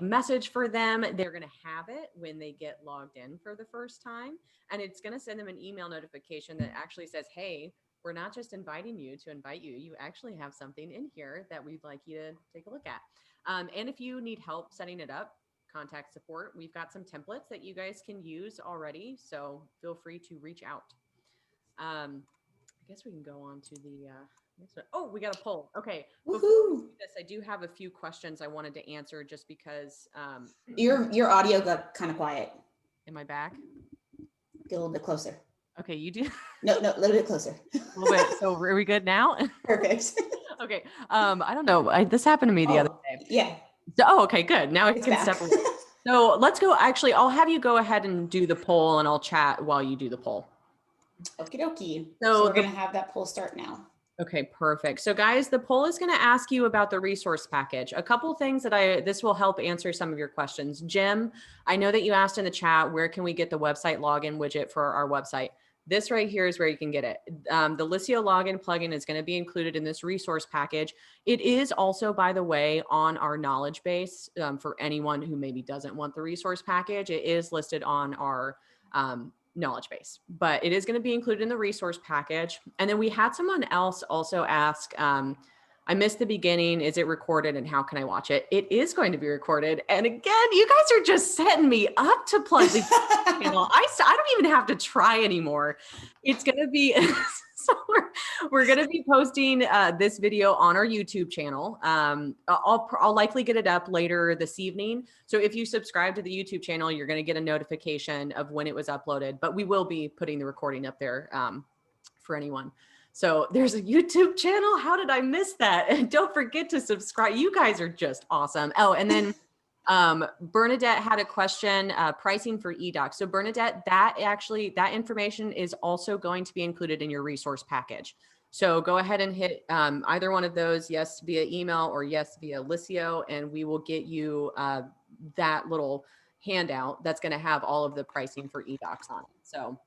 message for them, they're going to have it when they get logged in for the first time. And it's going to send them an email notification that actually says, hey, we're not just inviting you to invite you. You actually have something in here that we'd like you to take a look at. And if you need help setting it up, contact support. We've got some templates that you guys can use already, so feel free to reach out. I guess we can go on to the next one. Oh, we got a poll. Okay. Before we do this, I do have a few questions I wanted to answer just because your audio got kind of quiet. Am I back? Get a little bit closer. Okay, you do. No, a little bit closer. A little bit. So are we good now? Perfect. Okay. I don't know. This happened to me the other day. Yeah. So, okay, good. Now I can step away. So let's go. Actually, I'll have you go ahead and do the poll and I'll chat while you do the poll. Okie dokie. So we're going to have that poll start now. Okay, perfect. So guys, the poll is going to ask you about the resource package. A couple things this will help answer some of your questions. Jim, I know that you asked in the chat, where can we get the website login widget for our website? This right here is where you can get it. The Liscio login plugin is going to be included in this resource package. It is also, by the way, on our knowledge base for anyone who maybe doesn't want the resource package. It is listed on our knowledge base, but it is going to be included in the resource package. And then we had someone else also ask, I missed the beginning. Is it recorded and how can I watch it? It is going to be recorded. And again, you guys are just setting me up to plug the channel. I don't even have to try anymore. It's going to be, so we're going to be posting this video on our YouTube channel. I'll likely get it up later this evening. So if you subscribe to the YouTube channel, you're going to get a notification of when it was uploaded, but we will be putting the recording up there for anyone. So there's a YouTube channel. How did I miss that? And don't forget to subscribe. You guys are just awesome. Oh, and then Bernadette had a question, pricing for eDocs. So Bernadette, that information is also going to be included in your resource package. So go ahead and hit either one of those, yes via email or yes via Liscio, and we will get you that little handout that's going to have all of the pricing for eDocs on it. So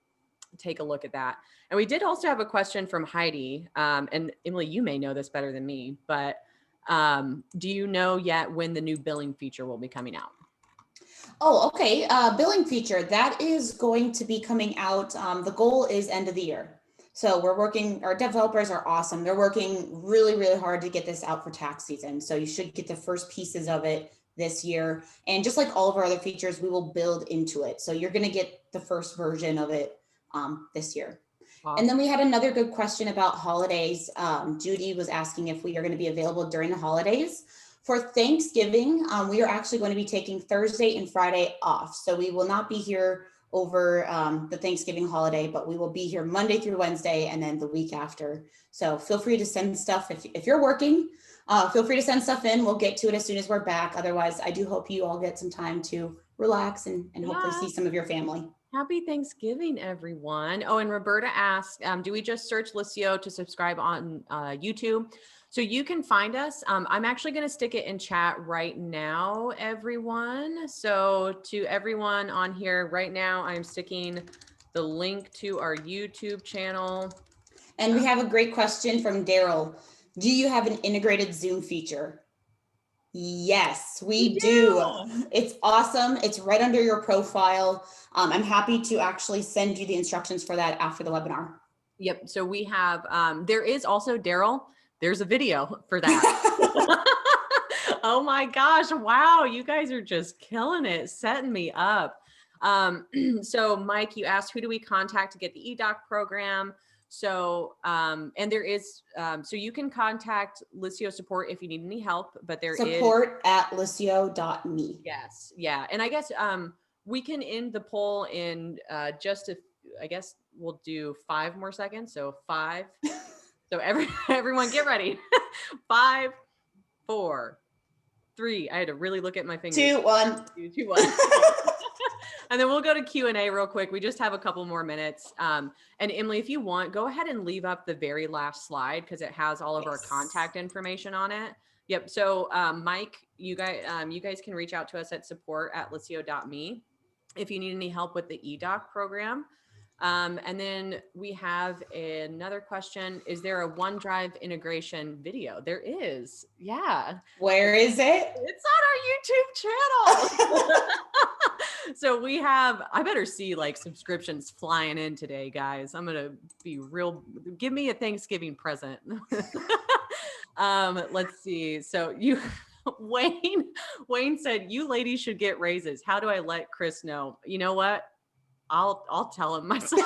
take a look at that. And we did also have a question from Heidi. And Emily, you may know this better than me, but do you know yet when the new billing feature will be coming out? Oh, okay. Billing feature that is going to be coming out. The goal is end of the year. So we're working, our developers are awesome. They're working really, really hard to get this out for tax season. So you should get the first pieces of it this year. And just like all of our other features, we will build into it. So you're going to get the first version of it this year. Awesome. And then we had another good question about holidays. Judy was asking if we are going to be available during the holidays. For Thanksgiving, we are actually going to be taking Thursday and Friday off. So we will not be here over the Thanksgiving holiday, but we will be here Monday through Wednesday and then the week after. So feel free to send stuff if you're working. Feel free to send stuff in. We'll get to it as soon as we're back. Otherwise, I do hope you all get some time to relax and hopefully see some of your family. Happy Thanksgiving, everyone. Oh, and Roberta asked, do we just search Liscio to subscribe on YouTube? So you can find us. I'm actually going to stick it in chat right now, everyone. So to everyone on here right now, I'm sticking the link to our YouTube channel. And we have a great question from Daryl. Do you have an integrated Zoom feature? Yes, we do. It's awesome. It's right under your profile. I'm happy to actually send you the instructions for that after the webinar. Yep. So we have, there is also, Daryl, there's a video for that. Oh my gosh. Wow. You guys are just killing it, setting me up. So Mike, you asked, who do we contact to get the eDoc program? So, and there is, so you can contact Liscio support if you need any help, but there is support@liscio.me. Yes. Yeah. And I guess, we can end the poll in, I guess we'll do 5 more seconds. So 5. So everyone get ready. 5, 4, 3. I had to really look at my fingers. 2, 1. 2, 1. And then we'll go to Q&A real quick. We just have a couple more minutes. And Emily, if you want, go ahead and leave up the very last slide because it has all of our contact information on it. Yep. So Mike, you guys can reach out to us at support@liscio.me if you need any help with the eDoc program. And then we have another question. Is there a OneDrive integration video? There is. Yeah. Where is it? It's on our YouTube channel. So we have, I better see like subscriptions flying in today, guys. I'm going to be real. Give me a Thanksgiving present. Let's see. So Wayne said, you ladies should get raises. How do I let Chris know? You know what? I'll tell him myself.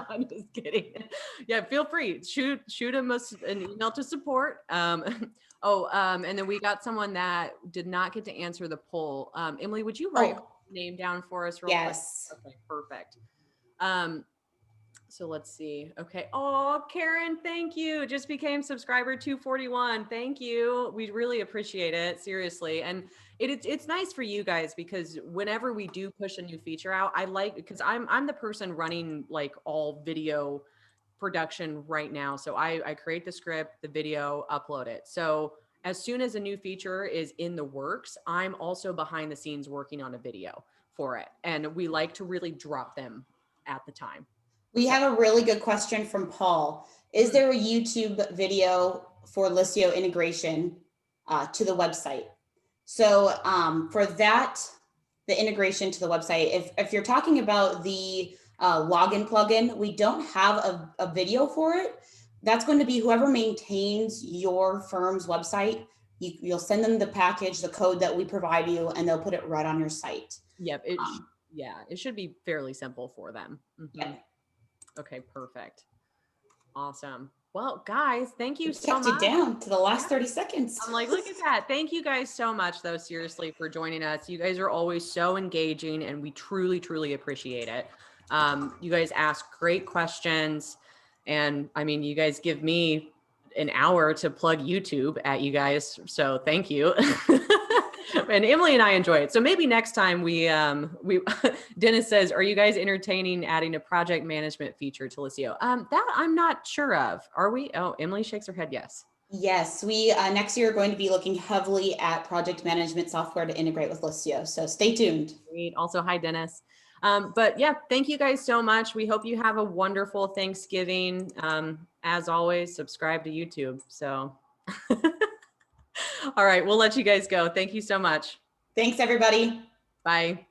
I'm just kidding. Yeah, feel free. Shoot him an email to support. And then we got someone that did not get to answer the poll. Emily, would you write her name down for us real quick? Okay, perfect. So let's see. Okay. Oh, Karen, thank you. Just became subscriber 241. Thank you. We really appreciate it. Seriously. And it's nice for you guys because whenever we do push a new feature out, because I'm the person running like all video production right now. So I create the script, the video, upload it. So as soon as a new feature is in the works, I'm also behind the scenes working on a video for it. And we like to really drop them at the time. We have a really good question from Paul. Is there a YouTube video for Liscio integration to the website? So for that, the integration to the website, if you're talking about the login plugin, we don't have a video for it. That's going to be whoever maintains your firm's website. You'll send them the package, the code that we provide you, and they'll put it right on your site. Yep. It should be fairly simple for them. Mm-hmm. Yeah. Okay, perfect. Awesome. Well, guys, thank you so much. Kept it down to the last 30 seconds. I'm like, look at that. Thank you guys so much, though, seriously, for joining us. You guys are always so engaging, and we truly, truly appreciate it. You guys ask great questions. And I mean, you guys give me an hour to plug YouTube at you guys. So thank you. And Emily and I enjoy it. So maybe next time we Dennis says, are you guys entertaining adding a project management feature to Liscio? That I'm not sure of. Are we? Oh, Emily shakes her head. Yes. Yes, we next year are going to be looking heavily at project management software to integrate with Liscio. So stay tuned. Great. Also, hi, Dennis. But yeah, thank you guys so much. We hope you have a wonderful Thanksgiving. As always, subscribe to YouTube. So, all right, we'll let you guys go. Thank you so much. Thanks, everybody. Bye.